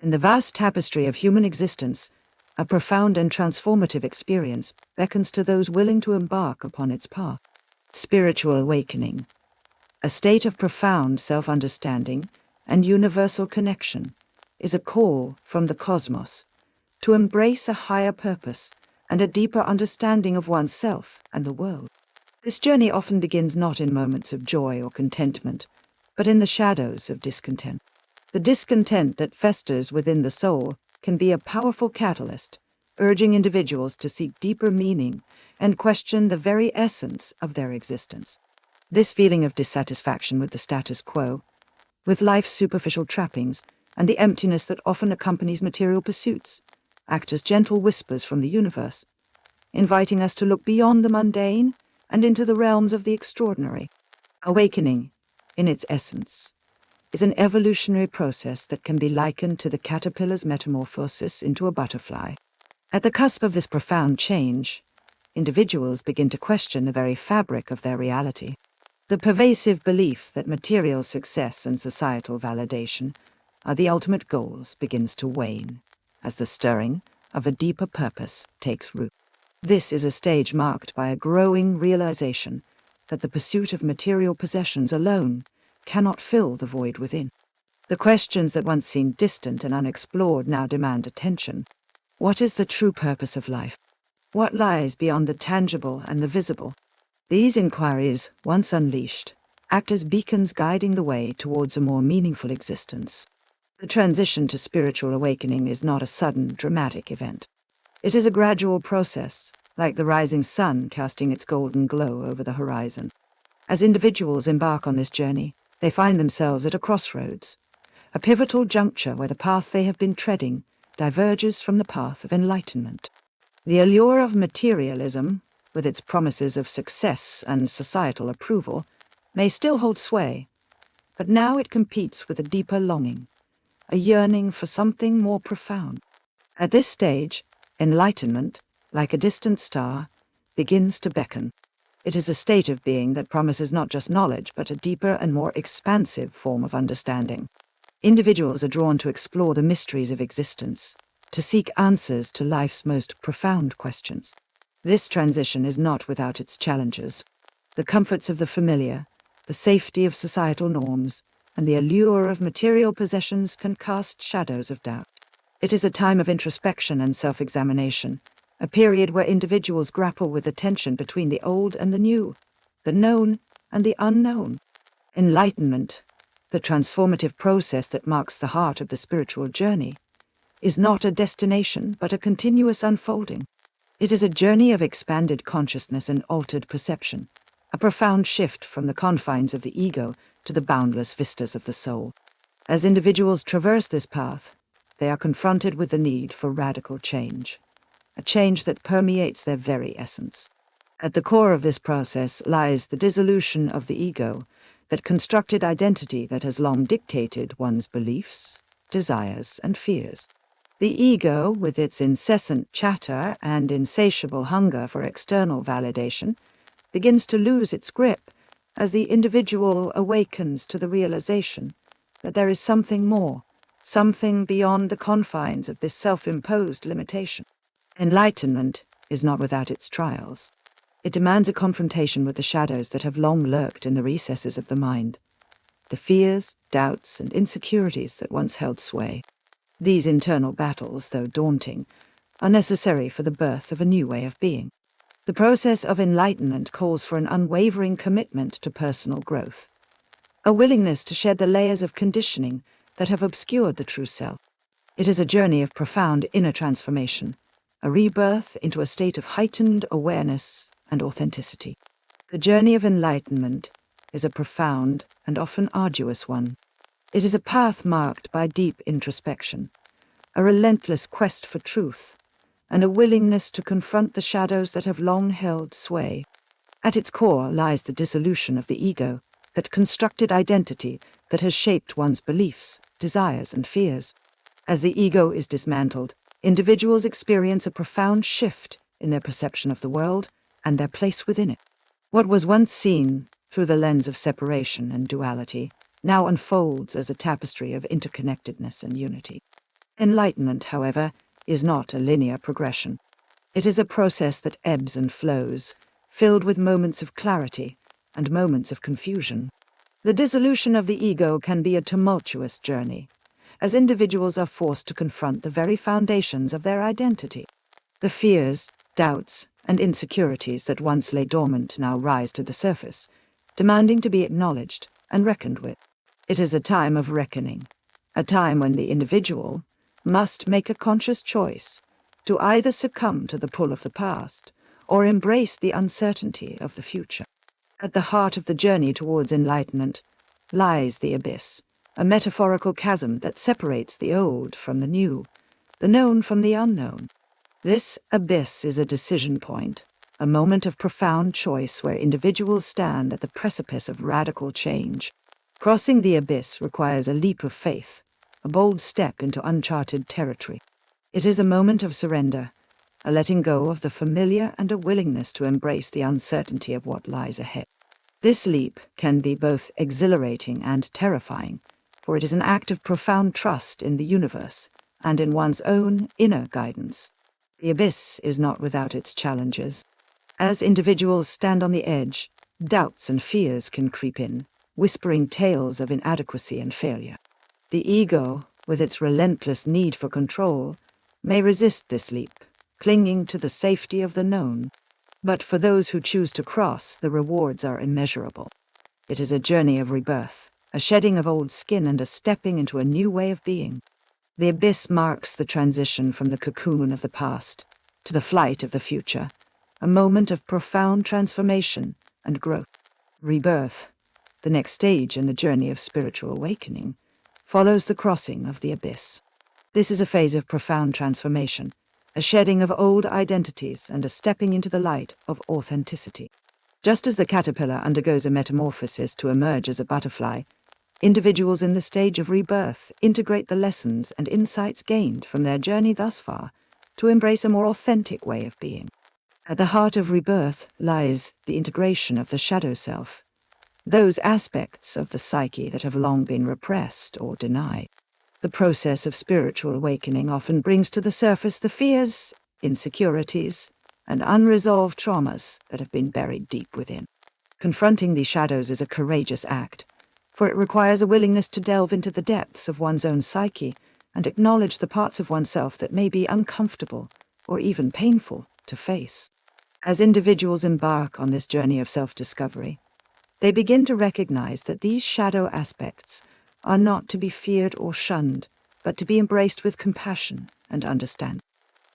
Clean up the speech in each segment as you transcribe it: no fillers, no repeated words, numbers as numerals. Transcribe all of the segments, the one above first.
In the vast tapestry of human existence, a profound and transformative experience beckons to those willing to embark upon its path. Spiritual awakening, a state of profound self-understanding and universal connection, is a call from the cosmos to embrace a higher purpose and a deeper understanding of oneself and the world. This journey often begins not in moments of joy or contentment, but in the shadows of discontent. The discontent that festers within the soul can be a powerful catalyst, urging individuals to seek deeper meaning and question the very essence of their existence. This feeling of dissatisfaction with the status quo, with life's superficial trappings, and the emptiness that often accompanies material pursuits, act as gentle whispers from the universe, inviting us to look beyond the mundane and into the realms of the extraordinary. Awakening, in its essence, is an evolutionary process that can be likened to the caterpillar's metamorphosis into a butterfly. At the cusp of this profound change, individuals begin to question the very fabric of their reality. The pervasive belief that material success and societal validation are the ultimate goals begins to wane as the stirring of a deeper purpose takes root. This is a stage marked by a growing realization that the pursuit of material possessions alone cannot fill the void within. The questions that once seemed distant and unexplored now demand attention. What is the true purpose of life? What lies beyond the tangible and the visible? These inquiries, once unleashed, act as beacons guiding the way towards a more meaningful existence. The transition to spiritual awakening is not a sudden, dramatic event. It is a gradual process, like the rising sun casting its golden glow over the horizon. As individuals embark on this journey, they find themselves at a crossroads, a pivotal juncture where the path they have been treading diverges from the path of enlightenment. The allure of materialism, with its promises of success and societal approval, may still hold sway, but now it competes with a deeper longing, a yearning for something more profound. At this stage, enlightenment, like a distant star, begins to beckon. It is a state of being that promises not just knowledge, but a deeper and more expansive form of understanding. Individuals are drawn to explore the mysteries of existence, to seek answers to life's most profound questions. This transition is not without its challenges. The comforts of the familiar, the safety of societal norms, and the allure of material possessions can cast shadows of doubt. It is a time of introspection and self-examination, a period where individuals grapple with the tension between the old and the new, the known and the unknown. Enlightenment, the transformative process that marks the heart of the spiritual journey, is not a destination but a continuous unfolding. It is a journey of expanded consciousness and altered perception, a profound shift from the confines of the ego to the boundless vistas of the soul. As individuals traverse this path, they are confronted with the need for radical change, a change that permeates their very essence. At the core of this process lies the dissolution of the ego, that constructed identity that has long dictated one's beliefs, desires, and fears. The ego, with its incessant chatter and insatiable hunger for external validation, begins to lose its grip as the individual awakens to the realization that there is something more, something beyond the confines of this self-imposed limitation. Enlightenment is not without its trials. It demands a confrontation with the shadows that have long lurked in the recesses of the mind, the fears, doubts, and insecurities that once held sway. These internal battles, though daunting, are necessary for the birth of a new way of being. The process of enlightenment calls for an unwavering commitment to personal growth, a willingness to shed the layers of conditioning that have obscured the true self. It is a journey of profound inner transformation, a rebirth into a state of heightened awareness and authenticity. The journey of enlightenment is a profound and often arduous one. It is a path marked by deep introspection, a relentless quest for truth, and a willingness to confront the shadows that have long held sway. At its core lies the dissolution of the ego, that constructed identity that has shaped one's beliefs, desires, and fears. As the ego is dismantled, individuals experience a profound shift in their perception of the world and their place within it. What was once seen through the lens of separation and duality now unfolds as a tapestry of interconnectedness and unity. Enlightenment, however, is not a linear progression. It is a process that ebbs and flows, filled with moments of clarity and moments of confusion. The dissolution of the ego can be a tumultuous journey, as individuals are forced to confront the very foundations of their identity. The fears, doubts, and insecurities that once lay dormant now rise to the surface, demanding to be acknowledged and reckoned with. It is a time of reckoning, a time when the individual must make a conscious choice to either succumb to the pull of the past or embrace the uncertainty of the future. At the heart of the journey towards enlightenment lies the abyss, a metaphorical chasm that separates the old from the new, the known from the unknown. This abyss is a decision point, a moment of profound choice where individuals stand at the precipice of radical change. Crossing the abyss requires a leap of faith, a bold step into uncharted territory. It is a moment of surrender, a letting go of the familiar and a willingness to embrace the uncertainty of what lies ahead. This leap can be both exhilarating and terrifying, for it is an act of profound trust in the universe and in one's own inner guidance. The abyss is not without its challenges. As individuals stand on the edge, doubts and fears can creep in, whispering tales of inadequacy and failure. The ego, with its relentless need for control, may resist this leap, clinging to the safety of the known. But for those who choose to cross, the rewards are immeasurable. It is a journey of rebirth, a shedding of old skin and a stepping into a new way of being. The abyss marks the transition from the cocoon of the past to the flight of the future, a moment of profound transformation and growth. Rebirth, the next stage in the journey of spiritual awakening, follows the crossing of the abyss. This is a phase of profound transformation, a shedding of old identities and a stepping into the light of authenticity. Just as the caterpillar undergoes a metamorphosis to emerge as a butterfly, individuals in the stage of rebirth integrate the lessons and insights gained from their journey thus far to embrace a more authentic way of being. At the heart of rebirth lies the integration of the shadow self, those aspects of the psyche that have long been repressed or denied. The process of spiritual awakening often brings to the surface the fears, insecurities, and unresolved traumas that have been buried deep within. Confronting these shadows is a courageous act, for it requires a willingness to delve into the depths of one's own psyche and acknowledge the parts of oneself that may be uncomfortable or even painful to face. As individuals embark on this journey of self-discovery, they begin to recognize that these shadow aspects are not to be feared or shunned, but to be embraced with compassion and understanding.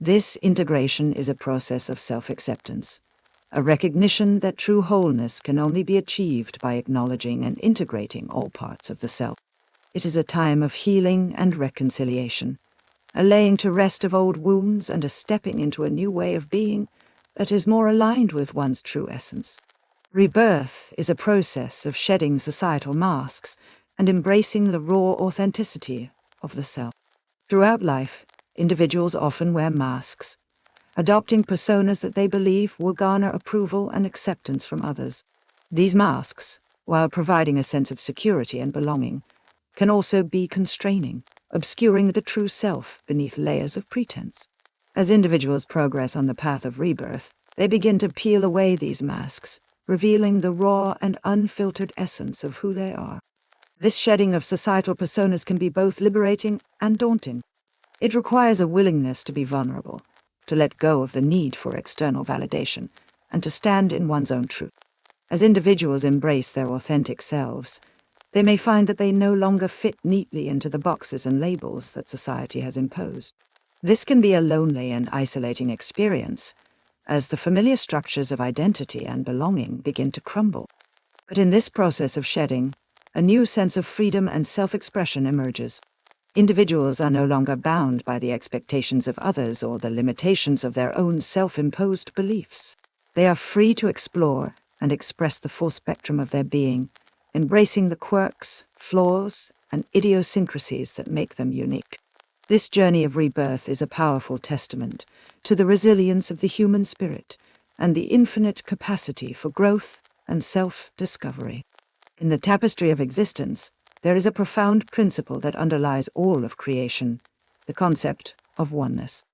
This integration is a process of self-acceptance, a recognition that true wholeness can only be achieved by acknowledging and integrating all parts of the self. It is a time of healing and reconciliation, a laying to rest of old wounds and a stepping into a new way of being that is more aligned with one's true essence. Rebirth is a process of shedding societal masks and embracing the raw authenticity of the self. Throughout life, individuals often wear masks, adopting personas that they believe will garner approval and acceptance from others. These masks, while providing a sense of security and belonging, can also be constraining, obscuring the true self beneath layers of pretense. As individuals progress on the path of rebirth, they begin to peel away these masks, revealing the raw and unfiltered essence of who they are. This shedding of societal personas can be both liberating and daunting. It requires a willingness to be vulnerable, to let go of the need for external validation, and to stand in one's own truth. As individuals embrace their authentic selves, they may find that they no longer fit neatly into the boxes and labels that society has imposed. This can be a lonely and isolating experience, as the familiar structures of identity and belonging begin to crumble. But in this process of shedding, a new sense of freedom and self-expression emerges. Individuals are no longer bound by the expectations of others or the limitations of their own self-imposed beliefs. They are free to explore and express the full spectrum of their being, embracing the quirks, flaws, and idiosyncrasies that make them unique. This journey of rebirth is a powerful testament to the resilience of the human spirit and the infinite capacity for growth and self-discovery. In the tapestry of existence, there is a profound principle that underlies all of creation: the concept of oneness.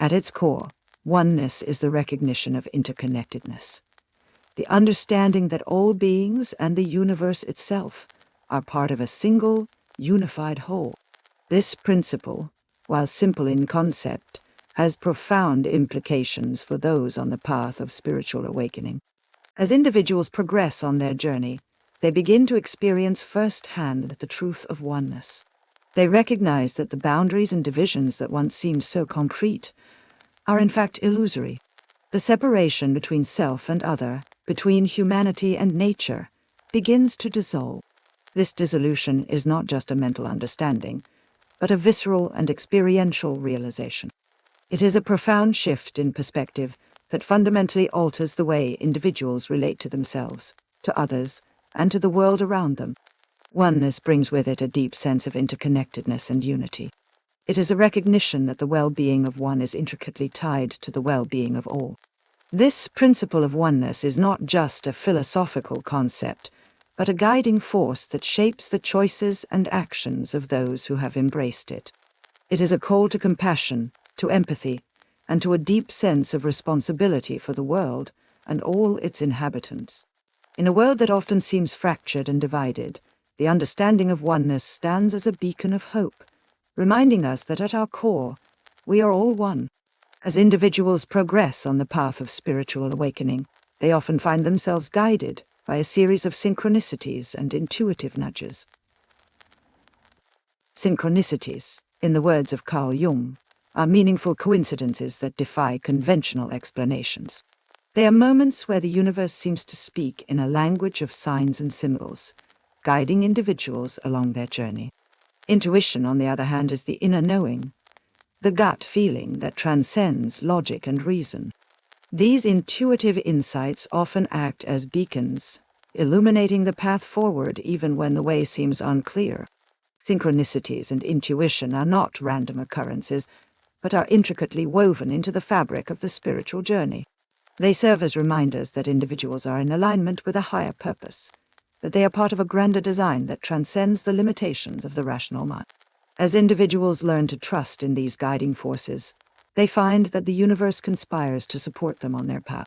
At its core, oneness is the recognition of interconnectedness, the understanding that all beings and the universe itself are part of a single, unified whole. This principle, while simple in concept, has profound implications for those on the path of spiritual awakening. As individuals progress on their journey, they begin to experience firsthand the truth of oneness. They recognize that the boundaries and divisions that once seemed so concrete are in fact illusory. The separation between self and other, between humanity and nature, begins to dissolve. This dissolution is not just a mental understanding, but a visceral and experiential realization. It is a profound shift in perspective that fundamentally alters the way individuals relate to themselves, to others, and to the world around them. Oneness brings with it a deep sense of interconnectedness and unity. It is a recognition that the well-being of one is intricately tied to the well-being of all. This principle of oneness is not just a philosophical concept, but a guiding force that shapes the choices and actions of those who have embraced it. It is a call to compassion, to empathy, and to a deep sense of responsibility for the world and all its inhabitants. In a world that often seems fractured and divided, the understanding of oneness stands as a beacon of hope, reminding us that at our core, we are all one. As individuals progress on the path of spiritual awakening, they often find themselves guided by a series of synchronicities and intuitive nudges. Synchronicities, in the words of Carl Jung, are meaningful coincidences that defy conventional explanations. They are moments where the universe seems to speak in a language of signs and symbols, guiding individuals along their journey. Intuition, on the other hand, is the inner knowing, the gut feeling that transcends logic and reason. These intuitive insights often act as beacons, illuminating the path forward even when the way seems unclear. Synchronicities and intuition are not random occurrences, but are intricately woven into the fabric of the spiritual journey. They serve as reminders that individuals are in alignment with a higher purpose, that they are part of a grander design that transcends the limitations of the rational mind. As individuals learn to trust in these guiding forces, they find that the universe conspires to support them on their path.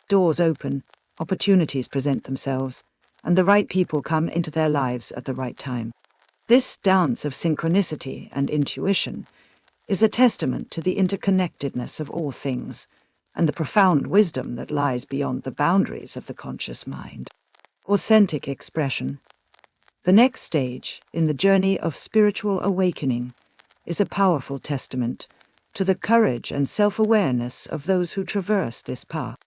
Doors open, opportunities present themselves, and the right people come into their lives at the right time. This dance of synchronicity and intuition is a testament to the interconnectedness of all things and the profound wisdom that lies beyond the boundaries of the conscious mind. Authentic expression. The next stage in the journey of spiritual awakening is a powerful testament to the courage and self-awareness of those who traverse this path.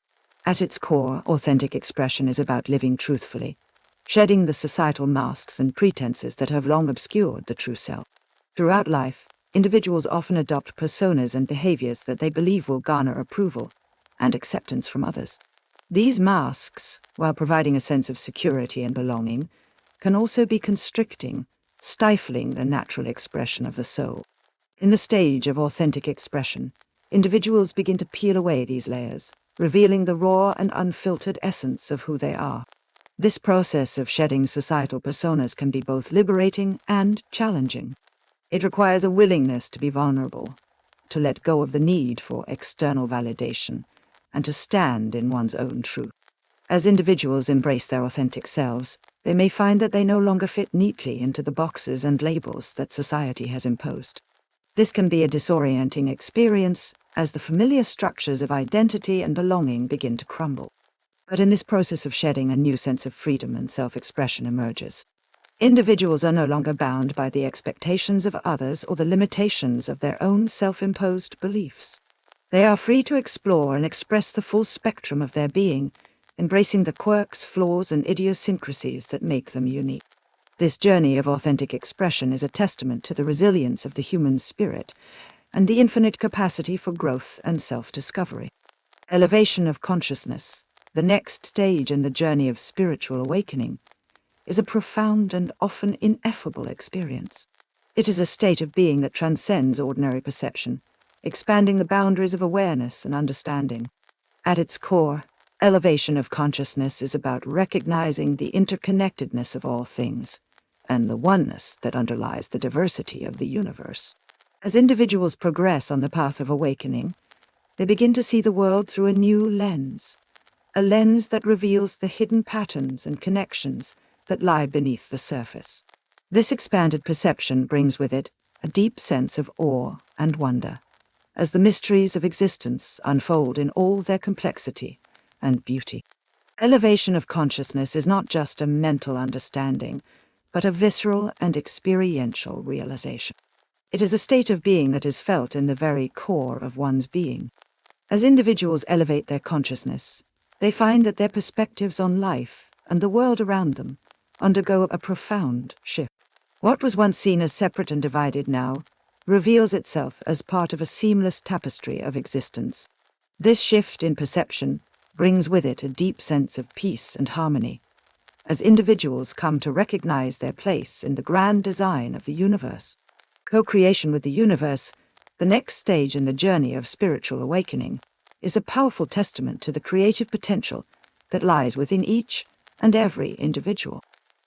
At its core, authentic expression is about living truthfully, shedding the societal masks and pretenses that have long obscured the true self. Throughout life, individuals often adopt personas and behaviors that they believe will garner approval and acceptance from others. These masks, while providing a sense of security and belonging, can also be constricting, stifling the natural expression of the soul. In the stage of authentic expression, individuals begin to peel away these layers, revealing the raw and unfiltered essence of who they are. This process of shedding societal personas can be both liberating and challenging. It requires a willingness to be vulnerable, to let go of the need for external validation, and to stand in one's own truth. As individuals embrace their authentic selves, they may find that they no longer fit neatly into the boxes and labels that society has imposed. This can be a disorienting experience as the familiar structures of identity and belonging begin to crumble. But in this process of shedding, a new sense of freedom and self-expression emerges. Individuals are no longer bound by the expectations of others or the limitations of their own self-imposed beliefs. They are free to explore and express the full spectrum of their being, embracing the quirks, flaws, and idiosyncrasies that make them unique. This journey of authentic expression is a testament to the resilience of the human spirit and the infinite capacity for growth and self-discovery. Elevation of consciousness, the next stage in the journey of spiritual awakening, is a profound and often ineffable experience. It is a state of being that transcends ordinary perception, expanding the boundaries of awareness and understanding. At its core, elevation of consciousness is about recognizing the interconnectedness of all things and the oneness that underlies the diversity of the universe. As individuals progress on the path of awakening, they begin to see the world through a new lens, a lens that reveals the hidden patterns and connections that lie beneath the surface. This expanded perception brings with it a deep sense of awe and wonder, as the mysteries of existence unfold in all their complexity and beauty. Elevation of consciousness is not just a mental understanding, but a visceral and experiential realization. It is a state of being that is felt in the very core of one's being. As individuals elevate their consciousness, they find that their perspectives on life and the world around them undergo a profound shift. What was once seen as separate and divided now reveals itself as part of a seamless tapestry of existence. This shift in perception brings with it a deep sense of peace and harmony, as individuals come to recognize their place in the grand design of the universe. Co-creation with the universe, the next stage in the journey of spiritual awakening, is a powerful testament to the creative potential that lies within each and every individual.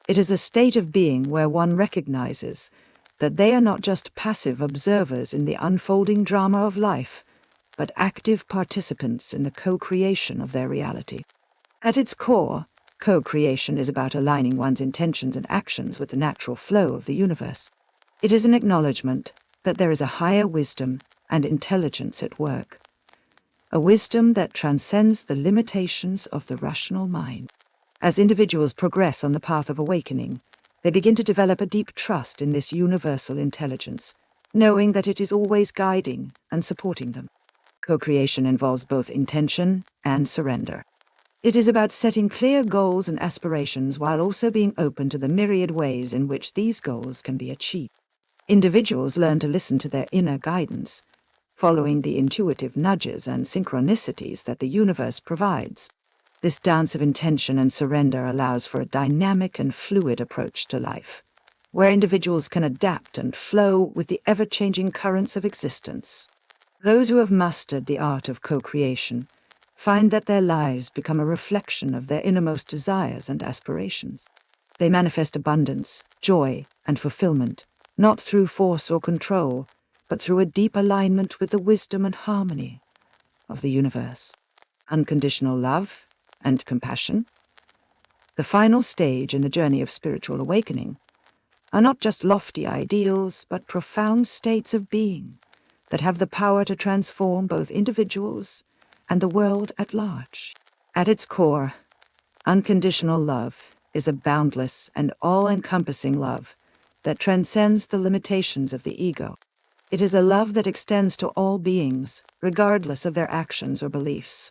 It is a state of being where one recognizes that they are not just passive observers in the unfolding drama of life, but active participants in the co-creation of their reality. At its core, co-creation is about aligning one's intentions and actions with the natural flow of the universe. It is an acknowledgement that there is a higher wisdom and intelligence at work, a wisdom that transcends the limitations of the rational mind. As individuals progress on the path of awakening, they begin to develop a deep trust in this universal intelligence, knowing that it is always guiding and supporting them. Co-creation involves both intention and surrender. It is about setting clear goals and aspirations while also being open to the myriad ways in which these goals can be achieved. Individuals learn to listen to their inner guidance, following the intuitive nudges and synchronicities that the universe provides. This dance of intention and surrender allows for a dynamic and fluid approach to life, where individuals can adapt and flow with the ever-changing currents of existence. Those who have mastered the art of co-creation find that their lives become a reflection of their innermost desires and aspirations. They manifest abundance, joy, and fulfillment, not through force or control, but through a deep alignment with the wisdom and harmony of the universe. Unconditional love and compassion, the final stage in the journey of spiritual awakening, are not just lofty ideals, but profound states of being that have the power to transform both individuals and the world at large. At its core, unconditional love is a boundless and all-encompassing love that transcends the limitations of the ego. It is a love that extends to all beings, regardless of their actions or beliefs.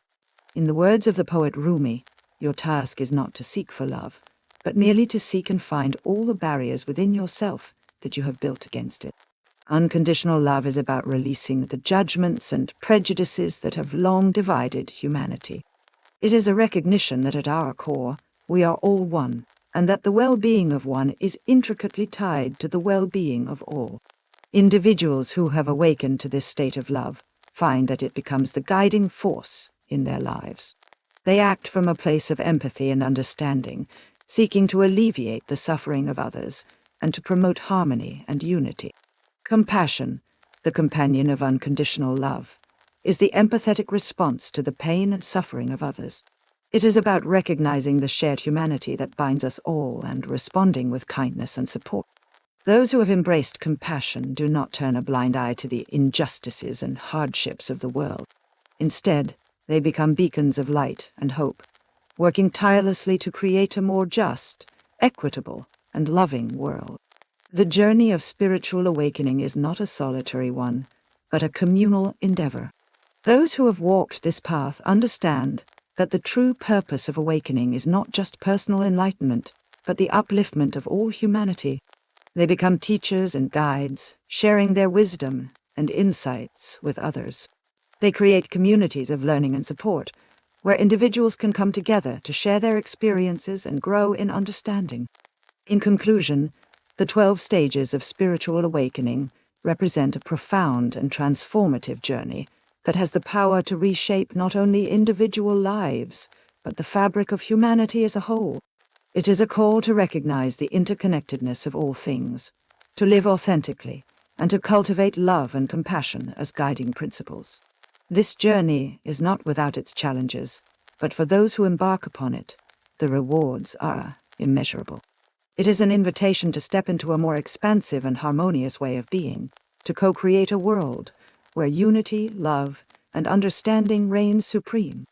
In the words of the poet Rumi, your task is not to seek for love, but merely to seek and find all the barriers within yourself that you have built against it. Unconditional love is about releasing the judgments and prejudices that have long divided humanity. It is a recognition that at our core, we are all one, and that the well-being of one is intricately tied to the well-being of all. Individuals who have awakened to this state of love find that it becomes the guiding force in their lives. They act from a place of empathy and understanding, seeking to alleviate the suffering of others and to promote harmony and unity. Compassion, the companion of unconditional love, is the empathetic response to the pain and suffering of others. It is about recognizing the shared humanity that binds us all and responding with kindness and support. Those who have embraced compassion do not turn a blind eye to the injustices and hardships of the world. Instead, they become beacons of light and hope, working tirelessly to create a more just, equitable, and loving world. The journey of spiritual awakening is not a solitary one, but a communal endeavor. Those who have walked this path understand that the true purpose of awakening is not just personal enlightenment, but the upliftment of all humanity. They become teachers and guides, sharing their wisdom and insights with others. They create communities of learning and support, where individuals can come together to share their experiences and grow in understanding. In conclusion, the 12 stages of spiritual awakening represent a profound and transformative journey that has the power to reshape not only individual lives, but the fabric of humanity as a whole. It is a call to recognize the interconnectedness of all things, to live authentically, and to cultivate love and compassion as guiding principles. This journey is not without its challenges, but for those who embark upon it, the rewards are immeasurable. It is an invitation to step into a more expansive and harmonious way of being, to co-create a world where unity, love, and understanding reign supreme.